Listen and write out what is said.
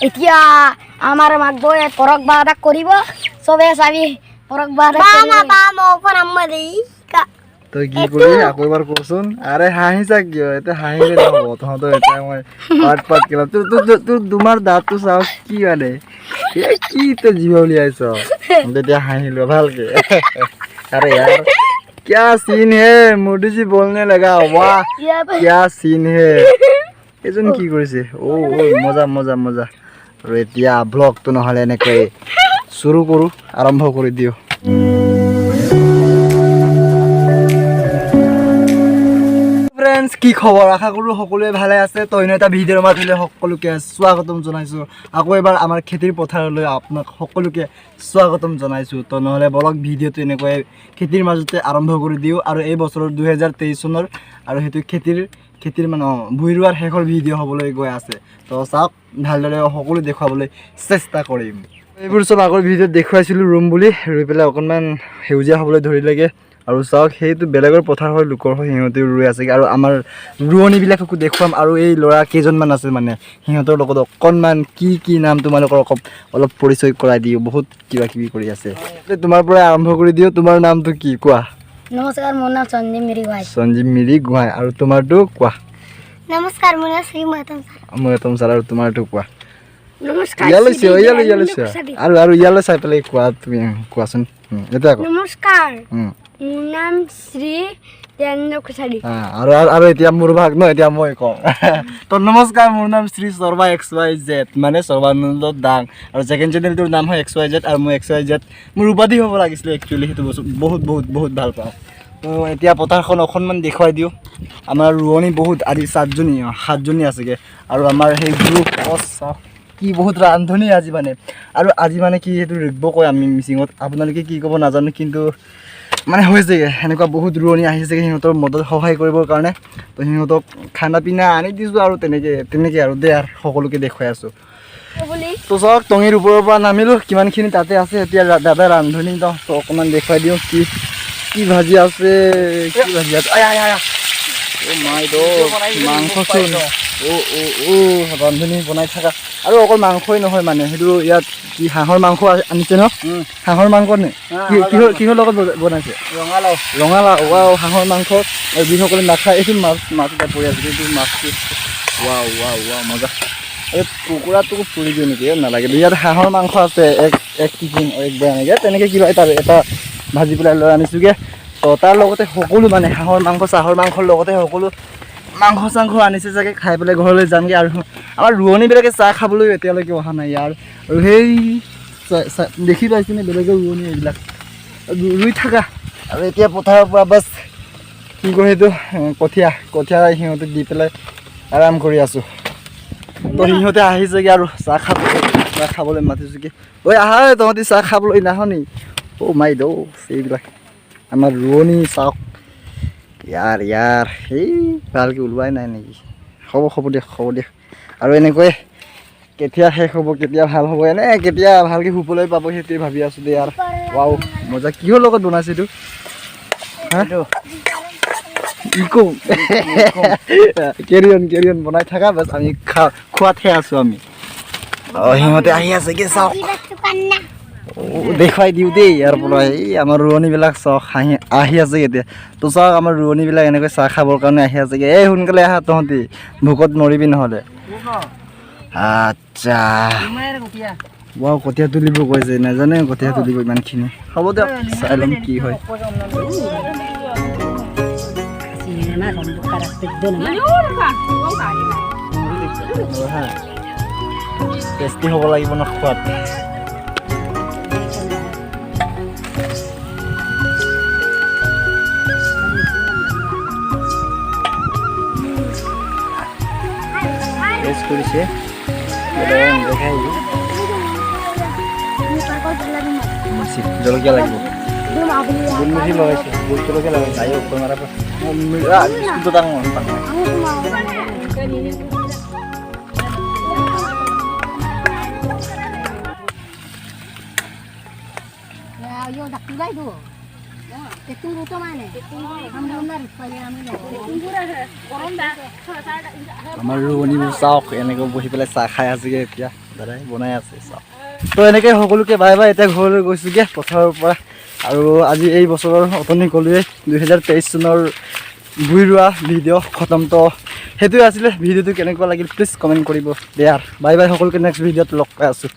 এতিয়া আমাৰ মাক বই পৰক বাদা কৰিব সবে চাবি পৰক বাদা তই কি কৰিবি আকৌ এবাৰ কচোন আৰে হাঁহিছা কিয় এতিয়া হাঁহিলে নহ'ব তহঁতৰ এতিয়া মই পাত কেলা তোৰ তোমাৰ দাঁতটো চাও কি মানে কি তই জিভা উলিয়াইছ তেতিয়া হাঁহিলো ভালকে अरे यार क्या सीन है मोदी जी बोलने लगा वाह क्या सीन है এজন কি কৰিছে ও মজা মজা মজা আৰু এতিয়া ব্লগটো নহলে এনেকৈ শুৰু কৰো আৰম্ভ কৰি দিও ফ্ৰেন্ডস কি খবৰ আশা কৰো সকলোৱে ভালে আছে তো এটা ভিডিঅ'ৰ মাধ্যমেৰে সকলোকে স্বাগতম জনাইছো আকৌ এবাৰ আমাৰ খেতিৰ পথাৰলৈ আপোনাক সকলোকে স্বাগতম জনাইছো তো নহলে ব্লগ ভিডিঅ'টো এনেকৈ খেতিৰ মাজতে আৰম্ভ কৰি দিও আৰু এই বছৰৰ 2023 চনৰ আৰু হেতু খেতিৰ মানে ভুইৰুৱাৰ শেষৰ ভিডিঅ' হ'বলৈ গৈ আছে তো চাওক ভালদৰে সকলো দেখাবলৈ চেষ্টা কৰিম এইবোৰ সব আগৰ ভিডিঅ'ত দেখুৱাইছিলো ৰুম বুলি ৰুই পেলাই অকনমান হেউজিয়া হ'বলৈ ধৰিলেগে আৰু চাওক সেইটো বেলেগৰ পথাৰ হয় লোকৰ হয় হিহঁতে ৰুই আছে আৰু আমাৰ ৰুৱনীবিলাককো দেখুৱাম আৰু এই ল'ৰা কেইজনমান আছে মানে হিহঁতৰ লগত অকনমান কি নাম তোমালোকৰ অলপ পৰিচয় কৰাই দিও বহুত কিবা কিবি কৰি আছে তোমাৰ পৰা আৰম্ভ কৰি দিও তোমাৰ নামটো কি কোৱা নমস্কাৰ মোৰ নাম সঞ্জীৱ মিৰি গোহাঁই আৰু তোমাৰটো কোৱা নমস্কাৰ মোৰ নাম শ্ৰী মহতম ছাৰ আৰু তোমাৰটো কোৱা নমস্কাৰ ইয়ালৈ আৰু ইয়ালৈ চাই পেলাই কোৱা তুমি কোৱাচোন এটা নমস্কাৰ মোৰ নাম শ্ৰী তেন্দ্ৰ কুছাৰী আৰু এতিয়া মোৰ ভাগ ন এতিয়া মই কওঁ তো নমস্কাৰ মোৰ নাম শ্ৰী sarba xyz মানে সৰ্বানন্দ দাং আৰু সেকেন্ড চেনেলটোৰ নাম হয় xyz আৰু মই xyz মোৰ উপাধি হ'ব লাগিছিল একচুয়ালি হেতু বহুত ভাল পাওঁ তো এতিয়া পথাৰখন অকনমান দেখুৱাই দিও আমাৰ ৰুৱনী বহুত আজি 7জনী আছেগে আৰু আমাৰ সেই গ্ৰুপ কি বহুত ৰান্ধনী আজি মানে কি হেতু ৰিগব কয় আমি মিচিঙত আপোনালোকে কি ক'ব নাজানো কিন্তু মানে হৈছে এনেকুৱা বহুত ৰুৱনী আহিছে সিহঁতৰ মদত সহায় কৰিবৰ কাৰণে তো সিহঁতক খানা পিনা আনি দিছো আৰু তেনেকে আৰু দে আৰু সকলোকে দেখুৱাই আছো তো চাওক টঙিৰ ওপৰৰ পৰা নামিলো কিমানখিনি তাতে আছে এতিয়া দাদা ৰান্ধনী তো অকণমান দেখুৱাই দিওঁ কি ভাজি আছে ও মাই গড মাংস চোন ও ৰান্ধনী বনাই থাকা আৰু অকল মাংসই নহয় মানে হেতু ইয়াত কি হাঁহৰ মাংস আনিছে ন হাঁহৰ মাংস নে কিহৰ লগত বনাইছে ৰঙালাও ওৱাও হাঁহৰ মাংস আৰু যিসকলে নাখায় এইটো মাছ এটা পৰি আছে এইটো মাছটো ওৱাও মজা এই কুকুৰাটো পুৰি দিওঁ নেকি নালাগে ইয়াত হাঁহৰ মাংস আছে এক টিফিন এক বয়া এনেকৈ তেনেকৈ কিবা এটা ভাজি পেলাই লৈ আনিছোঁগৈ তো তাৰ লগতে সকলো মানে হাঁহৰ মাংস চাহৰ মাংসৰ লগতে সকলো মাংস চাংস আনিছে চাগে খাই পেলাই ঘৰলৈ যামগৈ আৰু আমাৰ ৰুৱনীবিলাকে চাহ খাবলৈ এতিয়ালৈকে অহা নাই ইয়াৰ আৰু সেই দেখি পাইছেনে বেলেগৰ ৰুৱনী এইবিলাক ৰুই থাকা আৰু এতিয়া পথাৰৰ পৰা বাছ কি কয় সেইটো কঠীয়া সিহঁতক দি পেলাই আৰাম কৰি আছোঁ তো সিহঁতে আহিছেগৈ আৰু চাহ খাবলৈ মাতিছোঁগৈ ঐ আহা তহঁতি চাহ খাবলৈ নাহনি মাই দৌ এইবিলাক আমাৰ ৰুৱনী চাওক ইয়াৰ সেই ভালকৈ ওলোৱাই নাই নেকি হ'ব দিয়ক আৰু এনেকৈ কেতিয়া শেষ হ'ব কেতিয়া ভাল হ'ব এনে কেতিয়া ভালকৈ শুবলৈ পাব সেইটোৱে ভাবি আছোঁ দে আৰু ৱাও মজা কিহৰ লগত বনাইছে এইটো ইকো কেৰিয়ন বনাই থাকা বাছ আমি খোৱাতহে আছোঁ আমি সিহঁতে আহি আছে কি চাওক দেখুৱাই দিওঁ দেই ইয়াৰ পৰা এই আমাৰ ৰুৱনীবিলাক চাওক আহি আছে এতিয়া তো চাওক আমাৰ ৰুৱনীবিলাক এনেকৈ চাহ খাবৰ কাৰণে আহি আছেগৈ এই সোনকালে আহা তহঁতি ভোকত মৰিবি নহ'লে আচ্ছা ৱাও কঠীয়া তুলিব কৈছে নাজানে কঠীয়া তুলিব ইমানখিনি হ'ব দিয়ক চাই ল'ম কি হয় টেষ্টি হ'ব লাগিব ন খোৱাত টেষ্ট কৰিছে জলকীয়া লাগিব গোলমুখি লগাইছে ভোট জলকীয়া লগাইছে আহি ওপৰ মাৰা বিস্কুটটো ডাঙৰ আমাৰ ৰোৱনীবোৰ চাওক এনেকৈ বহি পেলাই চাহ খাই আছেগৈ এতিয়া দাদাই বনাই আছে চাওক তো এনেকৈ সকলোকে বাই বাই এতিয়া ঘৰলৈ গৈছোঁগৈ পথাৰৰ পৰা আৰু আজি এই বছৰৰ অতনি ক'লোৱে 2023 চনৰ ভুই ৰোৱা ভিডিঅ' খতম তো সেইটোৱে আছিলে ভিডিঅ'টো কেনেকুৱা লাগিল প্লিজ কমেণ্ট কৰিব দিয়া বাই বাই সকলোকে নেক্সট ভিডিঅ'ত লগ পাই আছোঁ